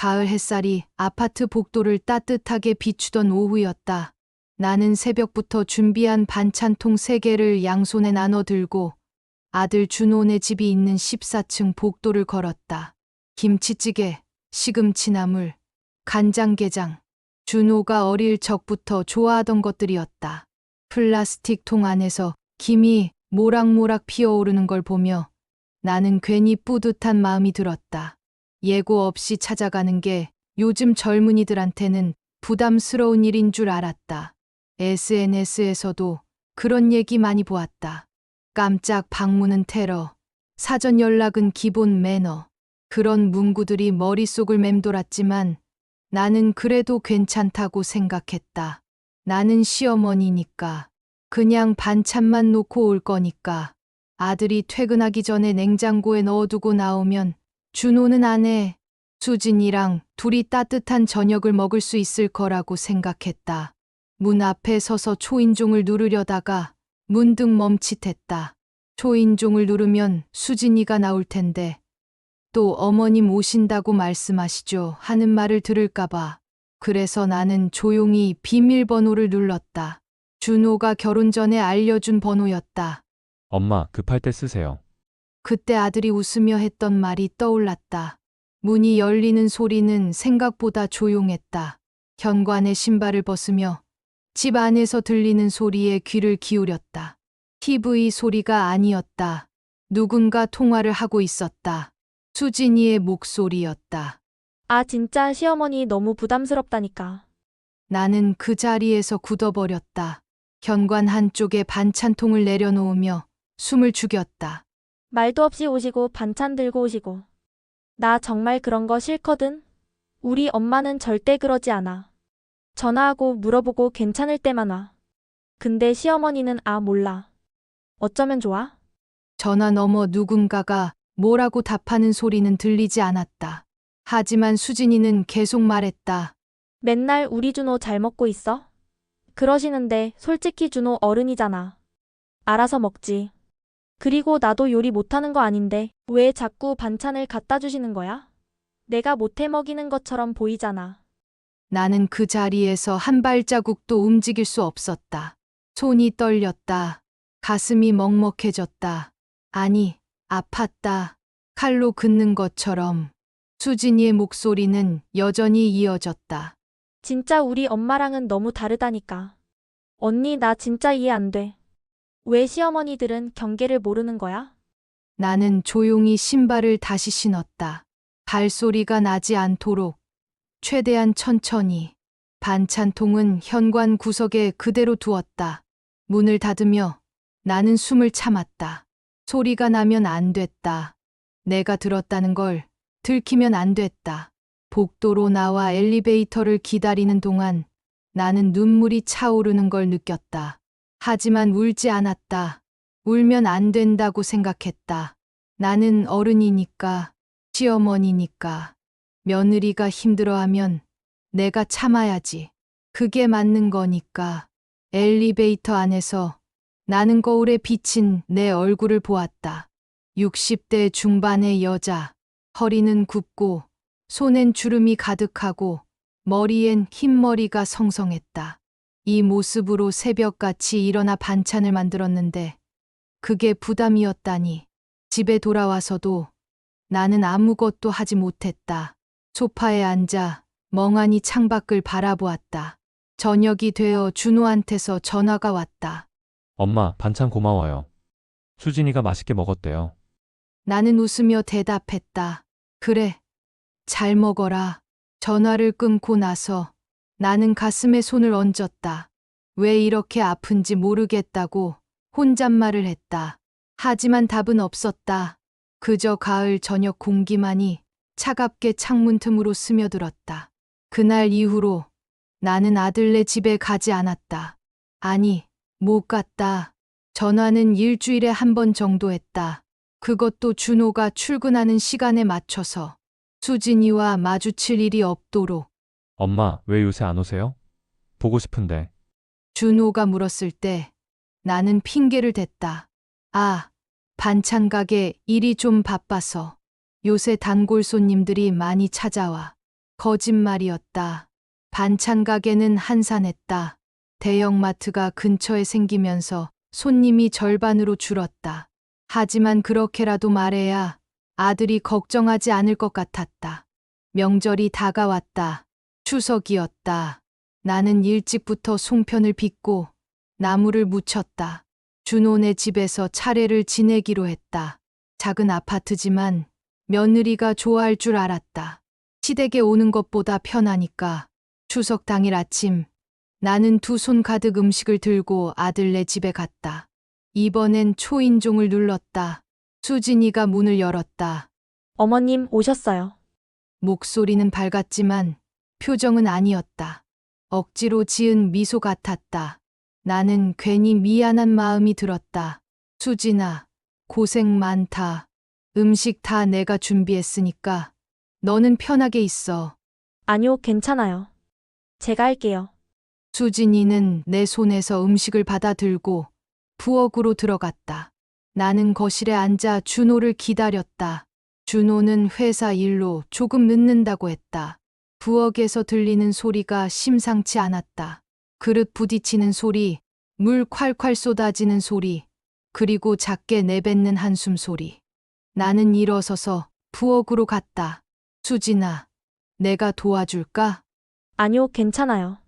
가을 햇살이 아파트 복도를 따뜻하게 비추던 오후였다. 나는 새벽부터 준비한 반찬통 3개를 양손에 나눠 들고 아들 준호네 집이 있는 14층 복도를 걸었다. 김치찌개, 시금치나물, 간장게장. 준호가 어릴 적부터 좋아하던 것들이었다. 플라스틱 통 안에서 김이 모락모락 피어오르는 걸 보며 나는 괜히 뿌듯한 마음이 들었다. 예고 없이 찾아가는 게 요즘 젊은이들한테는 부담스러운 일인 줄 알았다. SNS에서도 그런 얘기 많이 보았다. 깜짝 방문은 테러, 사전 연락은 기본 매너. 그런 문구들이 머릿속을 맴돌았지만 나는 그래도 괜찮다고 생각했다. 나는 시어머니니까. 그냥 반찬만 놓고 올 거니까. 아들이 퇴근하기 전에 냉장고에 넣어두고 나오면 준호는 아내 수진이랑 둘이 따뜻한 저녁을 먹을 수 있을 거라고 생각했다. 문 앞에 서서 초인종을 누르려다가 문득 멈칫했다. 초인종을 누르면 수진이가 나올 텐데 또 어머님 오신다고 말씀하시죠 하는 말을 들을까봐. 그래서 나는 조용히 비밀번호를 눌렀다. 준호가 결혼 전에 알려준 번호였다. 엄마, 급할 때 쓰세요. 그때 아들이 웃으며 했던 말이 떠올랐다. 문이 열리는 소리는 생각보다 조용했다. 현관에 신발을 벗으며 집 안에서 들리는 소리에 귀를 기울였다. TV 소리가 아니었다. 누군가 통화를 하고 있었다. 수진이의 목소리였다. 아, 진짜 시어머니 너무 부담스럽다니까. 나는 그 자리에서 굳어버렸다. 현관 한쪽에 반찬통을 내려놓으며 숨을 죽였다. 말도 없이 오시고 반찬 들고 오시고. 나 정말 그런 거 싫거든. 우리 엄마는 절대 그러지 않아. 전화하고 물어보고 괜찮을 때만 와. 근데 시어머니는 몰라. 어쩌면 좋아? 전화 너머 누군가가 뭐라고 답하는 소리는 들리지 않았다. 하지만 수진이는 계속 말했다. 맨날 우리 준호 잘 먹고 있어? 그러시는데 솔직히 준호 어른이잖아. 알아서 먹지. 그리고 나도 요리 못하는 거 아닌데 왜 자꾸 반찬을 갖다 주시는 거야? 내가 못해 먹이는 것처럼 보이잖아. 나는 그 자리에서 한 발자국도 움직일 수 없었다. 손이 떨렸다. 가슴이 먹먹해졌다. 아니, 아팠다. 칼로 긋는 것처럼. 수진이의 목소리는 여전히 이어졌다. 진짜 우리 엄마랑은 너무 다르다니까. 언니, 나 진짜 이해 안 돼. 왜 시어머니들은 경계를 모르는 거야? 나는 조용히 신발을 다시 신었다. 발소리가 나지 않도록 최대한 천천히. 반찬통은 현관 구석에 그대로 두었다. 문을 닫으며 나는 숨을 참았다. 소리가 나면 안 됐다. 내가 들었다는 걸 들키면 안 됐다. 복도로 나와 엘리베이터를 기다리는 동안 나는 눈물이 차오르는 걸 느꼈다. 하지만 울지 않았다. 울면 안 된다고 생각했다. 나는 어른이니까, 시어머니니까, 며느리가 힘들어하면 내가 참아야지. 그게 맞는 거니까. 엘리베이터 안에서 나는 거울에 비친 내 얼굴을 보았다. 60대 중반의 여자, 허리는 굽고 손엔 주름이 가득하고 머리엔 흰머리가 성성했다. 이 모습으로 새벽같이 일어나 반찬을 만들었는데 그게 부담이었다니. 집에 돌아와서도 나는 아무것도 하지 못했다. 소파에 앉아 멍하니 창밖을 바라보았다. 저녁이 되어 준호한테서 전화가 왔다. 엄마, 반찬 고마워요. 수진이가 맛있게 먹었대요. 나는 웃으며 대답했다. 그래, 잘 먹어라. 전화를 끊고 나서 나는 가슴에 손을 얹었다. 왜 이렇게 아픈지 모르겠다고 혼잣말을 했다. 하지만 답은 없었다. 그저 가을 저녁 공기만이 차갑게 창문 틈으로 스며들었다. 그날 이후로 나는 아들네 집에 가지 않았다. 아니, 못 갔다. 전화는 일주일에 한 번 정도 했다. 그것도 준호가 출근하는 시간에 맞춰서 수진이와 마주칠 일이 없도록. 엄마, 왜 요새 안 오세요? 보고 싶은데. 준호가 물었을 때 나는 핑계를 댔다. 아, 반찬 가게 일이 좀 바빠서. 요새 단골 손님들이 많이 찾아와. 거짓말이었다. 반찬 가게는 한산했다. 대형마트가 근처에 생기면서 손님이 절반으로 줄었다. 하지만 그렇게라도 말해야 아들이 걱정하지 않을 것 같았다. 명절이 다가왔다. 추석이었다. 나는 일찍부터 송편을 빚고 나무를 묻혔다. 준호네 집에서 차례를 지내기로 했다. 작은 아파트지만 며느리가 좋아할 줄 알았다. 시댁에 오는 것보다 편하니까. 추석 당일 아침 나는 두 손 가득 음식을 들고 아들네 집에 갔다. 이번엔 초인종을 눌렀다. 수진이가 문을 열었다. 어머님 오셨어요. 목소리는 밝았지만 표정은 아니었다. 억지로 지은 미소 같았다. 나는 괜히 미안한 마음이 들었다. 수진아, 고생 많다. 음식 다 내가 준비했으니까 너는 편하게 있어. 아니요, 괜찮아요. 제가 할게요. 수진이는 내 손에서 음식을 받아 들고 부엌으로 들어갔다. 나는 거실에 앉아 준호를 기다렸다. 준호는 회사 일로 조금 늦는다고 했다. 부엌에서 들리는 소리가 심상치 않았다. 그릇 부딪히는 소리, 물 콸콸 쏟아지는 소리, 그리고 작게 내뱉는 한숨 소리. 나는 일어서서 부엌으로 갔다. 수진아, 내가 도와줄까? 아니요, 괜찮아요.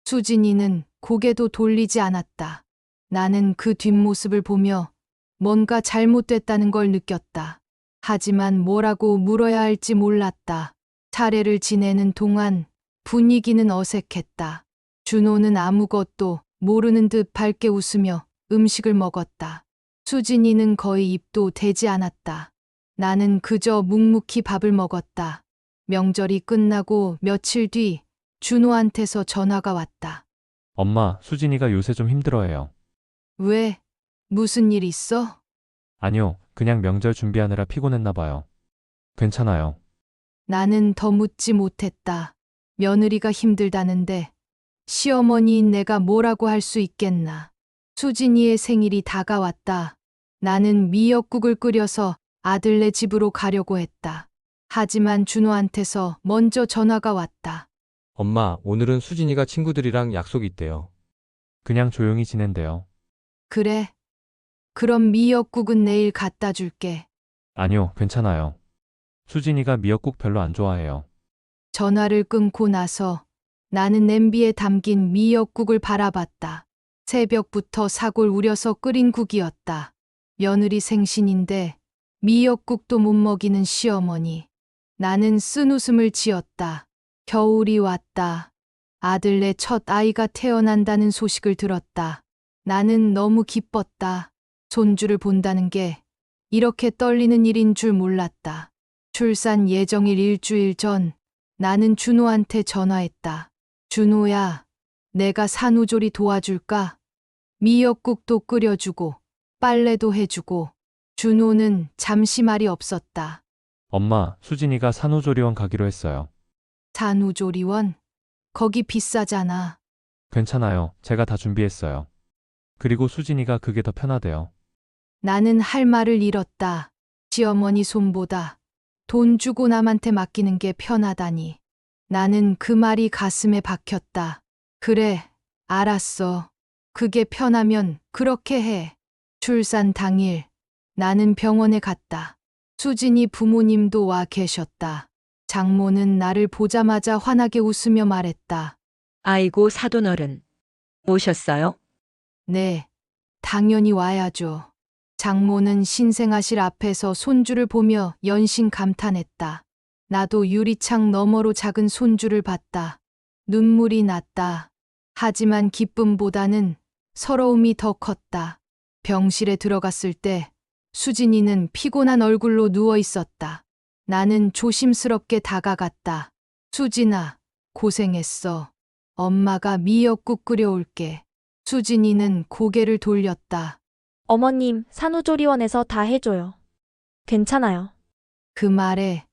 수진이는 고개도 돌리지 않았다. 나는 그 뒷모습을 보며 뭔가 잘못됐다는 걸 느꼈다. 하지만 뭐라고 물어야 할지 몰랐다. 차례를 지내는 동안 분위기는 어색했다. 준호는 아무것도 모르는 듯 밝게 웃으며 음식을 먹었다. 수진이는 거의 입도 대지 않았다. 나는 그저 묵묵히 밥을 먹었다. 명절이 끝나고 며칠 뒤 준호한테서 전화가 왔다. 엄마, 수진이가 요새 좀 힘들어해요. 왜? 무슨 일 있어? 아니요, 그냥 명절 준비하느라 피곤했나 봐요. 괜찮아요. 나는 더 묻지 못했다. 며느리가 힘들다는데 시어머니인 내가 뭐라고 할 수 있겠나. 수진이의 생일이 다가왔다. 나는 미역국을 끓여서 아들네 집으로 가려고 했다. 하지만 준호한테서 먼저 전화가 왔다. 엄마, 오늘은 수진이가 친구들이랑 약속이 있대요. 그냥 조용히 지낸대요. 그래. 그럼 미역국은 내일 갖다 줄게. 아니요, 괜찮아요. 수진이가 미역국 별로 안 좋아해요. 전화를 끊고 나서 나는 냄비에 담긴 미역국을 바라봤다. 새벽부터 사골 우려서 끓인 국이었다. 며느리 생신인데 미역국도 못 먹이는 시어머니. 나는 쓴웃음을 지었다. 겨울이 왔다. 아들네 첫 아이가 태어난다는 소식을 들었다. 나는 너무 기뻤다. 손주를 본다는 게 이렇게 떨리는 일인 줄 몰랐다. 출산 예정일 일주일 전 나는 준호한테 전화했다. 준호야, 내가 산후조리 도와줄까? 미역국도 끓여주고 빨래도 해주고. 준호는 잠시 말이 없었다. 엄마, 수진이가 산후조리원 가기로 했어요. 산후조리원? 거기 비싸잖아. 괜찮아요. 제가 다 준비했어요. 그리고 수진이가 그게 더 편하대요. 나는 할 말을 잃었다. 시어머니 손보다 돈 주고 남한테 맡기는 게 편하다니. 나는 그 말이 가슴에 박혔다. 그래, 알았어. 그게 편하면 그렇게 해. 출산 당일 나는 병원에 갔다. 수진이 부모님도 와 계셨다. 장모는 나를 보자마자 환하게 웃으며 말했다. 아이고 사돈어른. 오셨어요? 네, 당연히 와야죠. 장모는 신생아실 앞에서 손주를 보며 연신 감탄했다. 나도 유리창 너머로 작은 손주를 봤다. 눈물이 났다. 하지만 기쁨보다는 서러움이 더 컸다. 병실에 들어갔을 때 수진이는 피곤한 얼굴로 누워 있었다. 나는 조심스럽게 다가갔다. 수진아, 고생했어. 엄마가 미역국 끓여올게. 수진이는 고개를 돌렸다. 어머님, 산후조리원에서 다 해줘요. 괜찮아요. 그 말에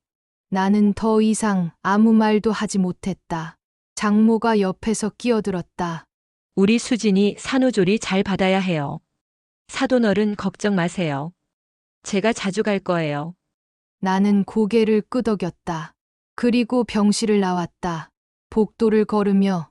나는 더 이상 아무 말도 하지 못했다. 장모가 옆에서 끼어들었다. 우리 수진이 산후조리 잘 받아야 해요. 사돈어른 걱정 마세요. 제가 자주 갈 거예요. 나는 고개를 끄덕였다. 그리고 병실을 나왔다. 복도를 걸으며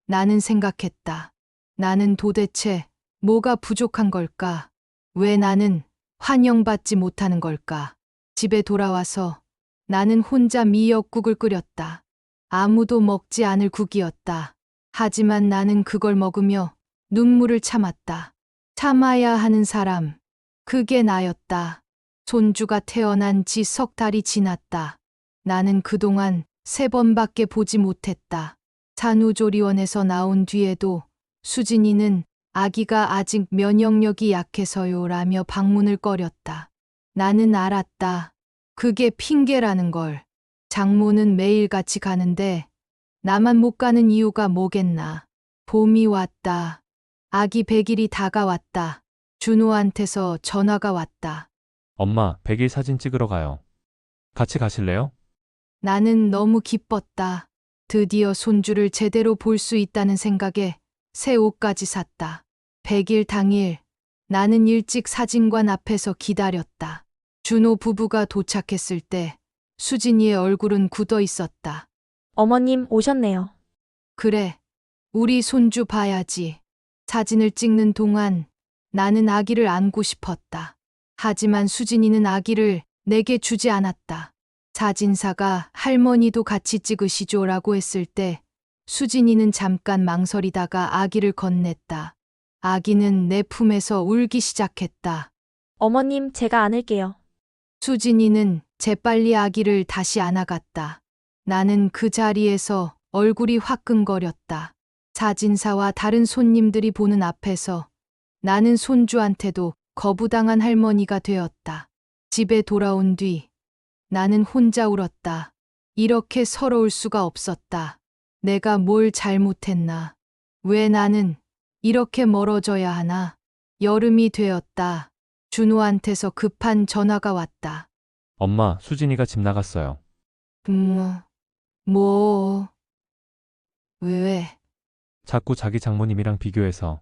나는 생각했다. 나는 도대체 뭐가 부족한 걸까? 왜 나는 환영받지 못하는 걸까? 집에 돌아와서 나는 혼자 미역국을 끓였다. 아무도 먹지 않을 국이었다. 하지만 나는 그걸 먹으며 눈물을 참았다. 참아야 하는 사람, 그게 나였다. 손주가 태어난 지 석 달이 지났다. 나는 그동안 3번밖에 보지 못했다. 산후조리원에서 나온 뒤에도 수진이는 아기가 아직 면역력이 약해서요라며 방문을 꺼렸다. 나는 알았다. 그게 핑계라는 걸. 장모는 매일같이 가는데 나만 못 가는 이유가 뭐겠나. 봄이 왔다. 아기 100일이 다가왔다. 준호한테서 전화가 왔다. 엄마, 100일 사진 찍으러 가요. 같이 가실래요? 나는 너무 기뻤다. 드디어 손주를 제대로 볼 수 있다는 생각에 새 옷까지 샀다. 100일 당일 나는 일찍 사진관 앞에서 기다렸다. 준호 부부가 도착했을 때 수진이의 얼굴은 굳어 있었다. 어머님 오셨네요. 그래, 우리 손주 봐야지. 사진을 찍는 동안 나는 아기를 안고 싶었다. 하지만 수진이는 아기를 내게 주지 않았다. 사진사가 할머니도 같이 찍으시죠라고 했을 때 수진이는 잠깐 망설이다가 아기를 건넸다. 아기는 내 품에서 울기 시작했다. 어머님 제가 안을게요. 수진이는 재빨리 아기를 다시 안아갔다. 나는 그 자리에서 얼굴이 화끈거렸다. 사진사와 다른 손님들이 보는 앞에서 나는 손주한테도 거부당한 할머니가 되었다. 집에 돌아온 뒤 나는 혼자 울었다. 이렇게 서러울 수가 없었다. 내가 뭘 잘못했나? 왜 나는 이렇게 멀어져야 하나? 여름이 되었다. 준호한테서 급한 전화가 왔다. 엄마, 수진이가 집 나갔어요. 뭐, 왜? 자꾸 자기 장모님이랑 비교해서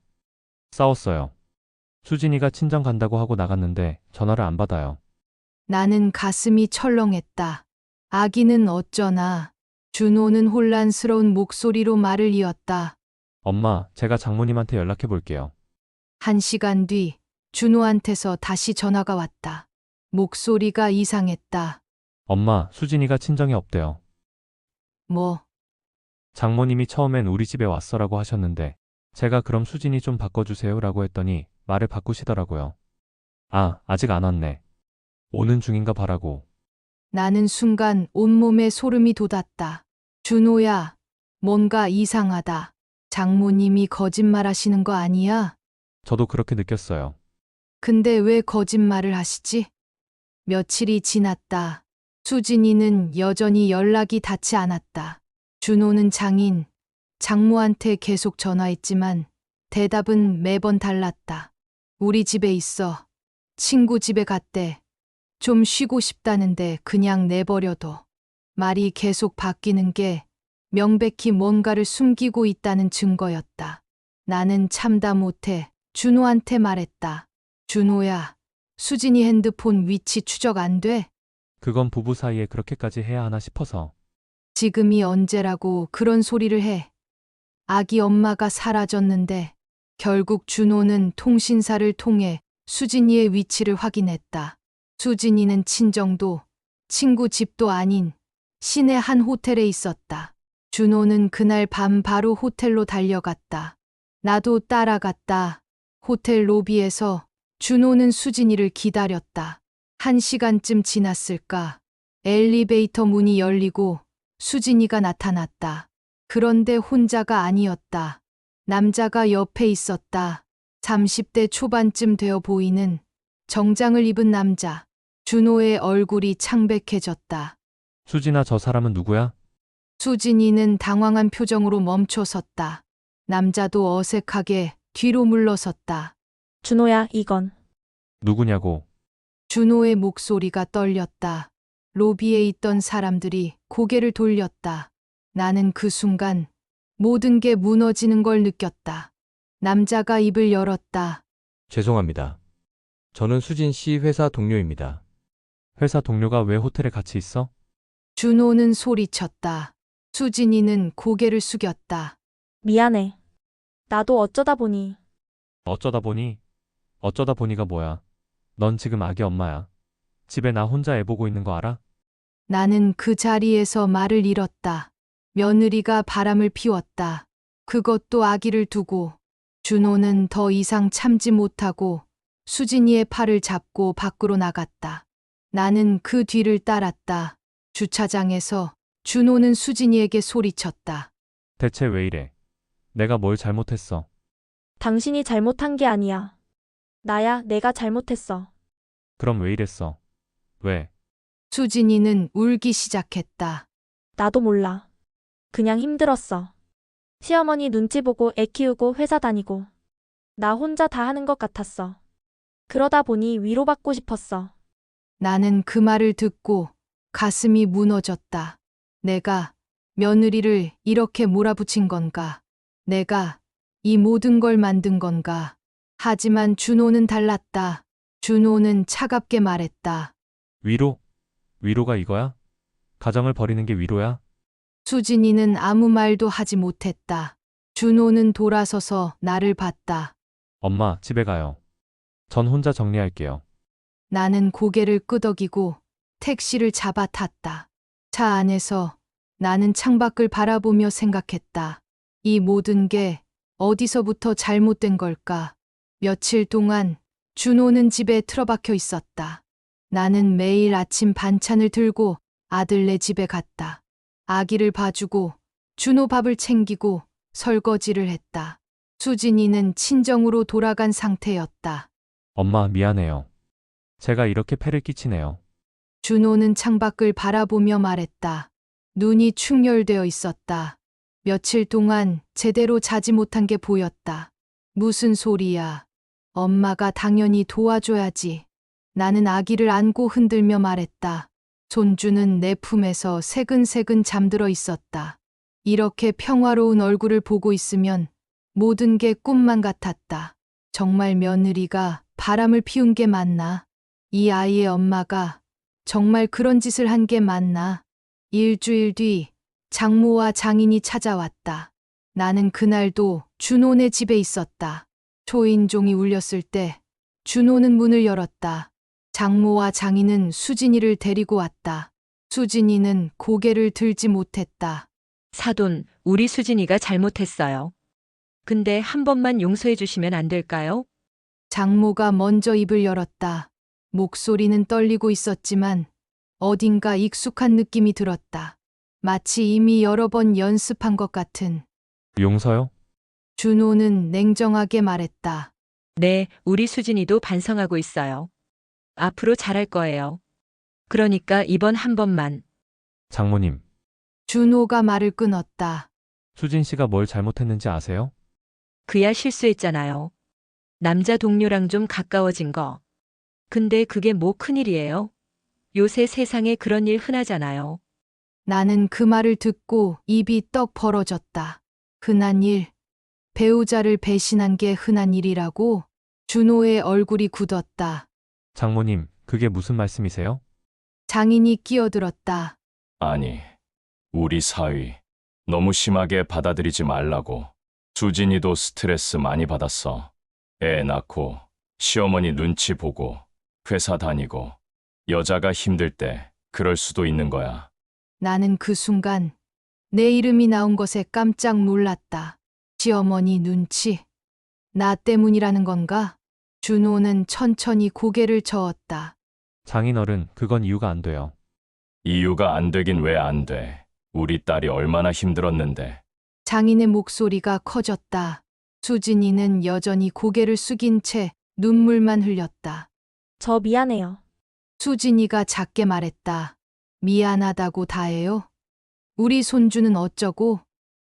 싸웠어요. 수진이가 친정 간다고 하고 나갔는데 전화를 안 받아요. 나는 가슴이 철렁했다. 아기는 어쩌나. 준호는 혼란스러운 목소리로 말을 이었다. 엄마, 제가 장모님한테 연락해 볼게요. 1시간 뒤 준호한테서 다시 전화가 왔다. 목소리가 이상했다. 엄마, 수진이가 친정에 없대요. 뭐, 장모님이 처음엔 우리 집에 왔어라고 하셨는데 제가 그럼 수진이 좀 바꿔주세요라고 했더니 말을 바꾸시더라고요. 아, 아직 안 왔네. 오는 중인가 봐라고. 나는 순간 온몸에 소름이 돋았다. 준호야, 뭔가 이상하다. 장모님이 거짓말하시는 거 아니야? 저도 그렇게 느꼈어요. 근데 왜 거짓말을 하시지? 며칠이 지났다. 수진이는 여전히 연락이 닿지 않았다. 준호는 장모한테 계속 전화했지만 대답은 매번 달랐다. 우리 집에 있어. 친구 집에 갔대. 좀 쉬고 싶다는데 그냥 내버려둬. 말이 계속 바뀌는 게 명백히 뭔가를 숨기고 있다는 증거였다. 나는 참다 못해 준호한테 말했다. 준호야, 수진이 핸드폰 위치 추적 안 돼? 그건 부부 사이에 그렇게까지 해야 하나 싶어서. 지금이 언제라고 그런 소리를 해. 아기 엄마가 사라졌는데 결국 준호는 통신사를 통해 수진이의 위치를 확인했다. 수진이는 친정도 친구 집도 아닌 시내 한 호텔에 있었다. 준호는 그날 밤 바로 호텔로 달려갔다. 나도 따라갔다. 호텔 로비에서 준호는 수진이를 기다렸다. 1시간쯤 지났을까? 엘리베이터 문이 열리고 수진이가 나타났다. 그런데 혼자가 아니었다. 남자가 옆에 있었다. 30대 초반쯤 되어 보이는 정장을 입은 남자. 준호의 얼굴이 창백해졌다. 수진아, 저 사람은 누구야? 수진이는 당황한 표정으로 멈춰 섰다. 남자도 어색하게 뒤로 물러섰다. 준호야, 이건. 누구냐고. 준호의 목소리가 떨렸다. 로비에 있던 사람들이 고개를 돌렸다. 나는 그 순간 모든 게 무너지는 걸 느꼈다. 남자가 입을 열었다. 죄송합니다. 저는 수진 씨 회사 동료입니다. 회사 동료가 왜 호텔에 같이 있어? 준호는 소리쳤다. 수진이는 고개를 숙였다. 미안해. 나도 어쩌다 보니. 어쩌다 보니? 어쩌다 보니가 뭐야? 넌 지금 아기 엄마야. 집에 나 혼자 애 보고 있는 거 알아? 나는 그 자리에서 말을 잃었다. 며느리가 바람을 피웠다. 그것도 아기를 두고. 준호는 더 이상 참지 못하고 수진이의 팔을 잡고 밖으로 나갔다. 나는 그 뒤를 따랐다. 주차장에서 준호는 수진이에게 소리쳤다. 대체 왜 이래? 내가 뭘 잘못했어? 당신이 잘못한 게 아니야. 나야 내가 잘못했어. 그럼 왜 이랬어? 왜? 수진이는 울기 시작했다. 나도 몰라. 그냥 힘들었어. 시어머니 눈치 보고 애 키우고 회사 다니고. 나 혼자 다 하는 것 같았어. 그러다 보니 위로받고 싶었어. 나는 그 말을 듣고 가슴이 무너졌다. 내가 며느리를 이렇게 몰아붙인 건가? 내가 이 모든 걸 만든 건가? 하지만 준호는 달랐다. 준호는 차갑게 말했다. 위로? 위로가 이거야? 가정을 버리는 게 위로야? 수진이는 아무 말도 하지 못했다. 준호는 돌아서서 나를 봤다. 엄마, 집에 가요. 전 혼자 정리할게요. 나는 고개를 끄덕이고 택시를 잡아 탔다. 차 안에서 나는 창밖을 바라보며 생각했다. 이 모든 게 어디서부터 잘못된 걸까? 며칠 동안 준호는 집에 틀어박혀 있었다. 나는 매일 아침 반찬을 들고 아들네 집에 갔다. 아기를 봐주고 준호 밥을 챙기고 설거지를 했다. 수진이는 친정으로 돌아간 상태였다. 엄마, 미안해요. 제가 이렇게 폐를 끼치네요. 준호는 창밖을 바라보며 말했다. 눈이 충혈되어 있었다. 며칠 동안 제대로 자지 못한 게 보였다. 무슨 소리야. 엄마가 당연히 도와줘야지. 나는 아기를 안고 흔들며 말했다. 손주는 내 품에서 새근새근 잠들어 있었다. 이렇게 평화로운 얼굴을 보고 있으면 모든 게 꿈만 같았다. 정말 며느리가 바람을 피운 게 맞나? 이 아이의 엄마가 정말 그런 짓을 한 게 맞나? 일주일 뒤 장모와 장인이 찾아왔다. 나는 그날도 준호네 집에 있었다. 초인종이 울렸을 때 준호는 문을 열었다. 장모와 장인은 수진이를 데리고 왔다. 수진이는 고개를 들지 못했다. 사돈, 우리 수진이가 잘못했어요. 근데 한 번만 용서해 주시면 안 될까요? 장모가 먼저 입을 열었다. 목소리는 떨리고 있었지만 어딘가 익숙한 느낌이 들었다. 마치 이미 여러 번 연습한 것 같은. 용서요? 준호는 냉정하게 말했다. 네, 우리 수진이도 반성하고 있어요. 앞으로 잘할 거예요. 그러니까 이번 한 번만. 장모님, 준호가 말을 끊었다. 수진 씨가 뭘 잘못했는지 아세요? 그야 실수했잖아요. 남자 동료랑 좀 가까워진 거. 근데 그게 뭐 큰일이에요? 요새 세상에 그런 일 흔하잖아요. 나는 그 말을 듣고 입이 떡 벌어졌다. 흔한 일. 배우자를 배신한 게 흔한 일이라고? 준호의 얼굴이 굳었다. 장모님, 그게 무슨 말씀이세요? 장인이 끼어들었다. 아니, 우리 사위 너무 심하게 받아들이지 말라고. 수진이도 스트레스 많이 받았어. 애 낳고 시어머니 눈치 보고 회사 다니고 여자가 힘들 때 그럴 수도 있는 거야. 나는 그 순간 내 이름이 나온 것에 깜짝 놀랐다. 시어머니 눈치. 나 때문이라는 건가? 준호는 천천히 고개를 저었다. 장인어른, 그건 이유가 안 돼요. 이유가 안 되긴 왜 안 돼. 우리 딸이 얼마나 힘들었는데. 장인의 목소리가 커졌다. 수진이는 여전히 고개를 숙인 채 눈물만 흘렸다. 저 미안해요. 수진이가 작게 말했다. 미안하다고 다해요? 우리 손주는 어쩌고?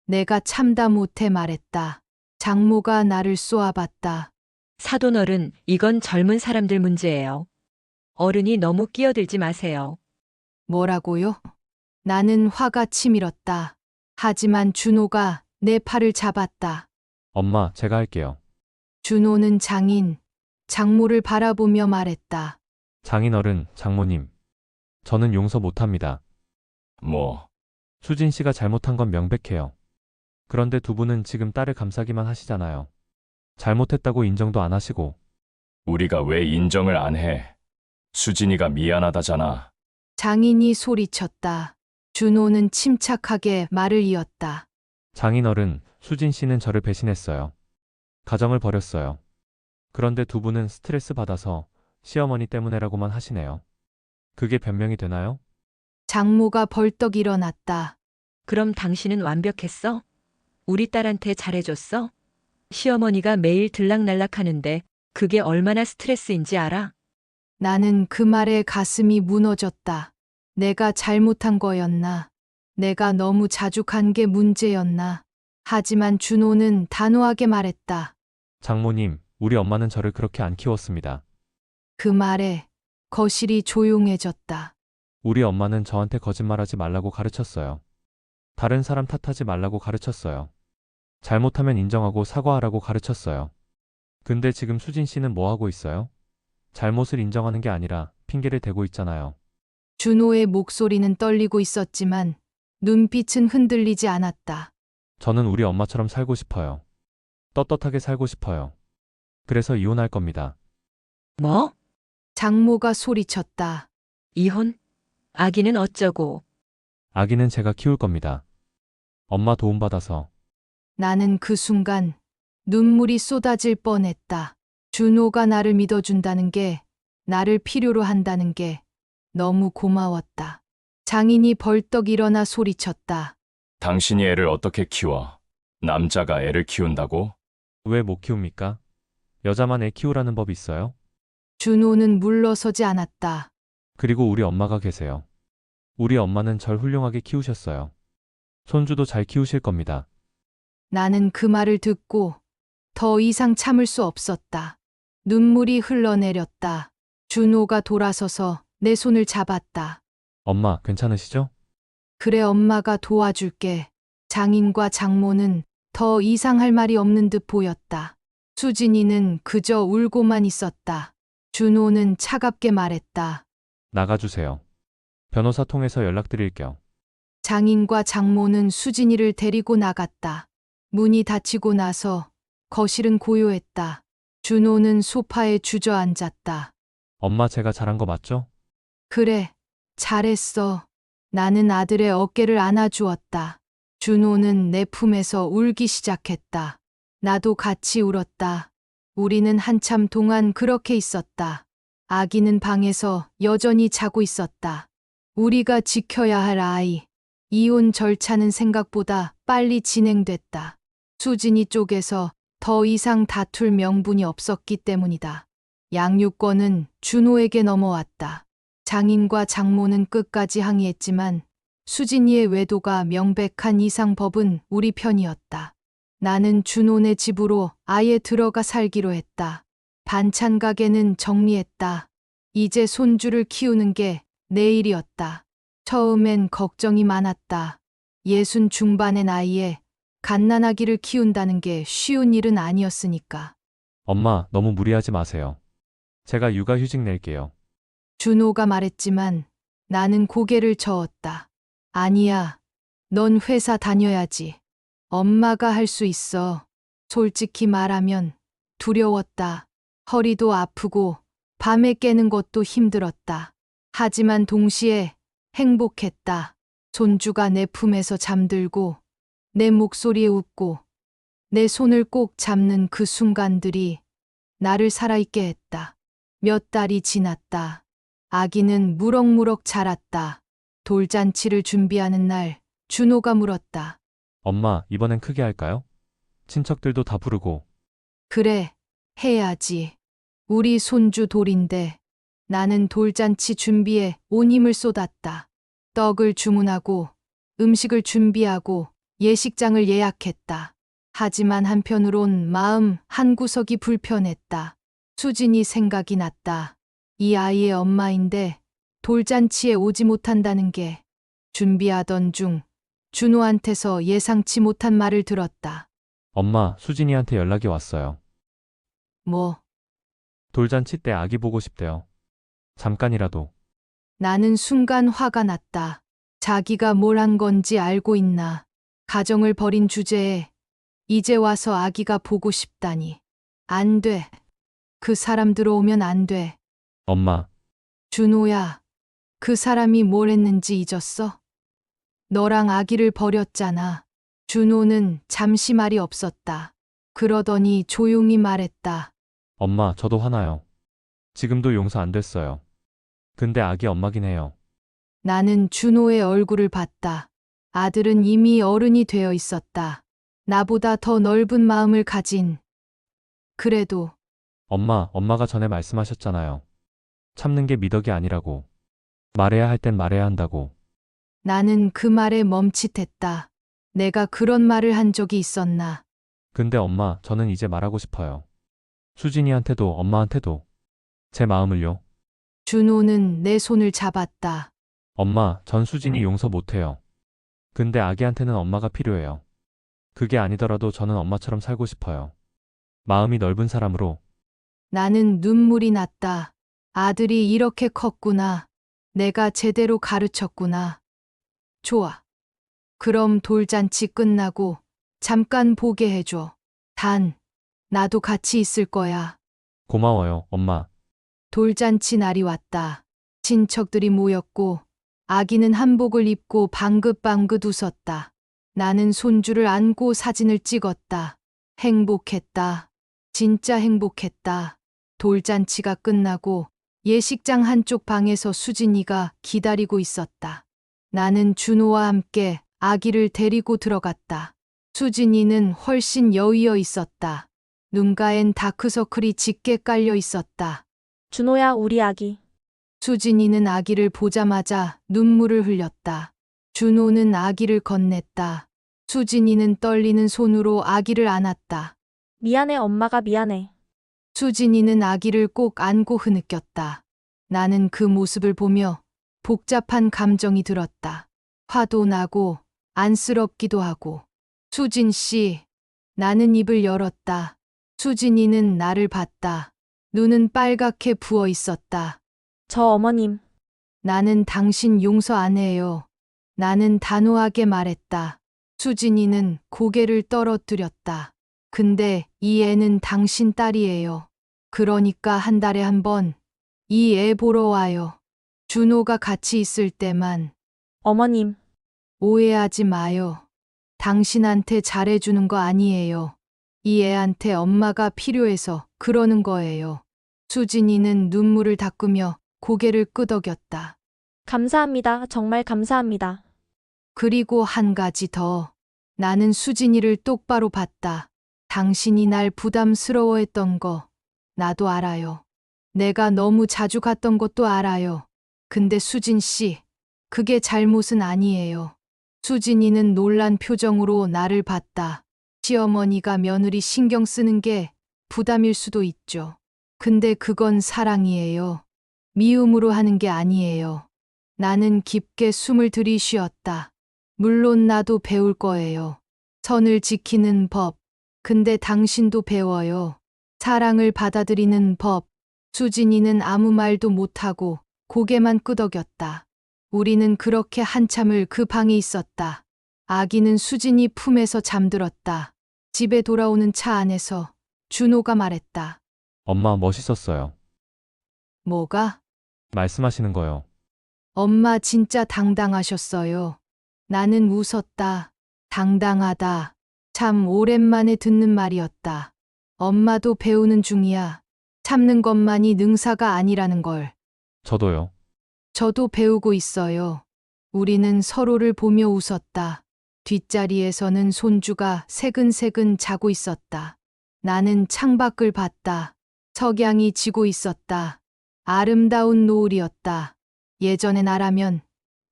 내가 참다 못해 말했다. 장모가 나를 쏘아봤다. 사돈 어른, 이건 젊은 사람들 문제예요. 어른이 너무 끼어들지 마세요. 뭐라고요? 나는 화가 치밀었다. 하지만 준호가 내 팔을 잡았다. 엄마, 제가 할게요. 준호는 장모를 바라보며 말했다. 장인어른, 장모님. 저는 용서 못합니다. 뭐, 수진 씨가 잘못한 건 명백해요. 그런데 두 분은 지금 딸을 감싸기만 하시잖아요. 잘못했다고 인정도 안 하시고. 우리가 왜 인정을 안 해? 수진이가 미안하다잖아. 장인이 소리쳤다. 준호는 침착하게 말을 이었다. 장인어른, 수진 씨는 저를 배신했어요. 가정을 버렸어요. 그런데 두 분은 스트레스 받아서 시어머니 때문에라고만 하시네요. 그게 변명이 되나요? 장모가 벌떡 일어났다. 그럼 당신은 완벽했어? 우리 딸한테 잘해줬어? 시어머니가 매일 들락날락 하는데 그게 얼마나 스트레스인지 알아? 나는 그 말에 가슴이 무너졌다. 내가 잘못한 거였나? 내가 너무 자주 간 게 문제였나? 하지만 준호는 단호하게 말했다. 장모님, 우리 엄마는 저를 그렇게 안 키웠습니다. 그 말에 거실이 조용해졌다. 우리 엄마는 저한테 거짓말하지 말라고 가르쳤어요. 다른 사람 탓하지 말라고 가르쳤어요. 잘못하면 인정하고 사과하라고 가르쳤어요. 근데 지금 수진 씨는 뭐 하고 있어요? 잘못을 인정하는 게 아니라 핑계를 대고 있잖아요. 준호의 목소리는 떨리고 있었지만 눈빛은 흔들리지 않았다. 저는 우리 엄마처럼 살고 싶어요. 떳떳하게 살고 싶어요. 그래서 이혼할 겁니다. 뭐? 장모가 소리쳤다. 이혼? 아기는 어쩌고? 아기는 제가 키울 겁니다. 엄마 도움받아서. 나는 그 순간 눈물이 쏟아질 뻔했다. 준호가 나를 믿어준다는 게, 나를 필요로 한다는 게 너무 고마웠다. 장인이 벌떡 일어나 소리쳤다. 당신이 애를 어떻게 키워? 남자가 애를 키운다고? 왜 못 키웁니까? 여자만 애 키우라는 법이 있어요? 준호는 물러서지 않았다. 그리고 우리 엄마가 계세요. 우리 엄마는 절 훌륭하게 키우셨어요. 손주도 잘 키우실 겁니다. 나는 그 말을 듣고 더 이상 참을 수 없었다. 눈물이 흘러내렸다. 준호가 돌아서서 내 손을 잡았다. 엄마, 괜찮으시죠? 그래, 엄마가 도와줄게. 장인과 장모는 더 이상 할 말이 없는 듯 보였다. 수진이는 그저 울고만 있었다. 준호는 차갑게 말했다. 나가주세요. 변호사 통해서 연락드릴게요. 장인과 장모는 수진이를 데리고 나갔다. 문이 닫히고 나서 거실은 고요했다. 준호는 소파에 주저앉았다. 엄마, 제가 잘한 거 맞죠? 그래, 잘했어. 나는 아들의 어깨를 안아주었다. 준호는 내 품에서 울기 시작했다. 나도 같이 울었다. 우리는 한참 동안 그렇게 있었다. 아기는 방에서 여전히 자고 있었다. 우리가 지켜야 할 아이. 이혼 절차는 생각보다 빨리 진행됐다. 수진이 쪽에서 더 이상 다툴 명분이 없었기 때문이다. 양육권은 준호에게 넘어왔다. 장인과 장모는 끝까지 항의했지만 수진이의 외도가 명백한 이상 법은 우리 편이었다. 나는 준호네 집으로 아예 들어가 살기로 했다. 반찬 가게는 정리했다. 이제 손주를 키우는 게 내 일이었다. 처음엔 걱정이 많았다. 60 중반의 나이에 갓난아기를 키운다는 게 쉬운 일은 아니었으니까. 엄마, 너무 무리하지 마세요. 제가 육아휴직 낼게요. 준호가 말했지만 나는 고개를 저었다. 아니야, 넌 회사 다녀야지. 엄마가 할 수 있어. 솔직히 말하면 두려웠다. 허리도 아프고 밤에 깨는 것도 힘들었다. 하지만 동시에 행복했다. 손주가 내 품에서 잠들고 내 목소리에 웃고 내 손을 꼭 잡는 그 순간들이 나를 살아있게 했다. 몇 달이 지났다. 아기는 무럭무럭 자랐다. 돌잔치를 준비하는 날 준호가 물었다. 엄마, 이번엔 크게 할까요? 친척들도 다 부르고. 그래, 해야지. 우리 손주 돌인데. 나는 돌잔치 준비에 온 힘을 쏟았다. 떡을 주문하고 음식을 준비하고 예식장을 예약했다. 하지만 한편으론 마음 한구석이 불편했다. 수진이 생각이 났다. 이 아이의 엄마인데 돌잔치에 오지 못한다는 게. 준비하던 중 준호한테서 예상치 못한 말을 들었다. 엄마, 수진이한테 연락이 왔어요. 뭐? 돌잔치 때 아기 보고 싶대요. 잠깐이라도. 나는 순간 화가 났다. 자기가 뭘 한 건지 알고 있나. 가정을 버린 주제에 이제 와서 아기가 보고 싶다니. 안 돼. 그 사람 들어오면 안 돼. 엄마, 준호야, 그 사람이 뭘 했는지 잊었어? 너랑 아기를 버렸잖아. 준호는 잠시 말이 없었다. 그러더니 조용히 말했다. 엄마, 저도 화나요. 지금도 용서 안 됐어요. 근데 아기 엄마긴 해요. 나는 준호의 얼굴을 봤다. 아들은 이미 어른이 되어 있었다. 나보다 더 넓은 마음을 가진. 그래도 엄마가 전에 말씀하셨잖아요. 참는 게 미덕이 아니라고. 말해야 할 땐 말해야 한다고. 나는 그 말에 멈칫했다. 내가 그런 말을 한 적이 있었나? 근데 엄마, 저는 이제 말하고 싶어요. 수진이한테도 엄마한테도. 제 마음을요. 준호는 내 손을 잡았다. 엄마, 전 수진이 용서 못해요. 근데 아기한테는 엄마가 필요해요. 그게 아니더라도 저는 엄마처럼 살고 싶어요. 마음이 넓은 사람으로. 나는 눈물이 났다. 아들이 이렇게 컸구나. 내가 제대로 가르쳤구나. 좋아. 그럼 돌잔치 끝나고 잠깐 보게 해줘. 단, 나도 같이 있을 거야. 고마워요, 엄마. 돌잔치 날이 왔다. 친척들이 모였고 아기는 한복을 입고 방긋방긋 웃었다. 나는 손주를 안고 사진을 찍었다. 행복했다. 진짜 행복했다. 돌잔치가 끝나고 예식장 한쪽 방에서 수진이가 기다리고 있었다. 나는 준호와 함께 아기를 데리고 들어갔다. 수진이는 훨씬 여위어 있었다. 눈가엔 다크서클이 짙게 깔려 있었다. 준호야, 우리 아기. 수진이는 아기를 보자마자 눈물을 흘렸다. 준호는 아기를 건넸다. 수진이는 떨리는 손으로 아기를 안았다. 미안해, 엄마가 미안해. 수진이는 아기를 꼭 안고 흐느꼈다. 나는 그 모습을 보며 복잡한 감정이 들었다. 화도 나고 안쓰럽기도 하고. 수진 씨, 나는 입을 열었다. 수진이는 나를 봤다. 눈은 빨갛게 부어 있었다. 저 어머님. 나는 당신 용서 안 해요. 나는 단호하게 말했다. 수진이는 고개를 떨어뜨렸다. 근데 이 애는 당신 딸이에요. 그러니까 한 달에 한 번 이 애 보러 와요. 준호가 같이 있을 때만. 어머님. 오해하지 마요. 당신한테 잘해주는 거 아니에요. 이 애한테 엄마가 필요해서 그러는 거예요. 수진이는 눈물을 닦으며 고개를 끄덕였다. 감사합니다. 정말 감사합니다. 그리고 한 가지 더. 나는 수진이를 똑바로 봤다. 당신이 날 부담스러워했던 거 나도 알아요. 내가 너무 자주 갔던 것도 알아요. 근데 수진 씨, 그게 잘못은 아니에요. 수진이는 놀란 표정으로 나를 봤다. 시어머니가 며느리 신경 쓰는 게 부담일 수도 있죠. 근데 그건 사랑이에요. 미움으로 하는 게 아니에요. 나는 깊게 숨을 들이쉬었다. 물론 나도 배울 거예요. 선을 지키는 법. 근데 당신도 배워요. 사랑을 받아들이는 법. 수진이는 아무 말도 못하고 고개만 끄덕였다. 우리는 그렇게 한참을 그 방에 있었다. 아기는 수진이 품에서 잠들었다. 집에 돌아오는 차 안에서 준호가 말했다. 엄마 멋있었어요. 뭐가? 말씀하시는 거요. 엄마 진짜 당당하셨어요. 나는 웃었다. 당당하다. 참 오랜만에 듣는 말이었다. 엄마도 배우는 중이야. 참는 것만이 능사가 아니라는 걸. 저도요. 저도 배우고 있어요. 우리는 서로를 보며 웃었다. 뒷자리에서는 손주가 새근새근 자고 있었다. 나는 창밖을 봤다. 석양이 지고 있었다. 아름다운 노을이었다. 예전의 나라면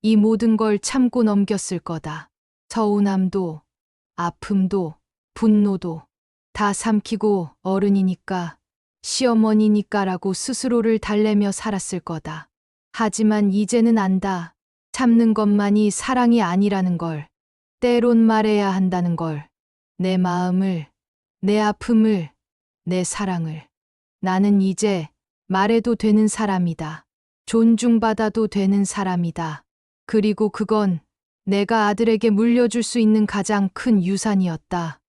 이 모든 걸 참고 넘겼을 거다. 서운함도, 아픔도, 분노도 다 삼키고 어른이니까, 시어머니니까라고 스스로를 달래며 살았을 거다. 하지만 이제는 안다. 참는 것만이 사랑이 아니라는 걸. 때론 말해야 한다는 걸. 내 마음을, 내 아픔을, 내 사랑을. 나는 이제 말해도 되는 사람이다. 존중받아도 되는 사람이다. 그리고 그건 내가 아들에게 물려줄 수 있는 가장 큰 유산이었다.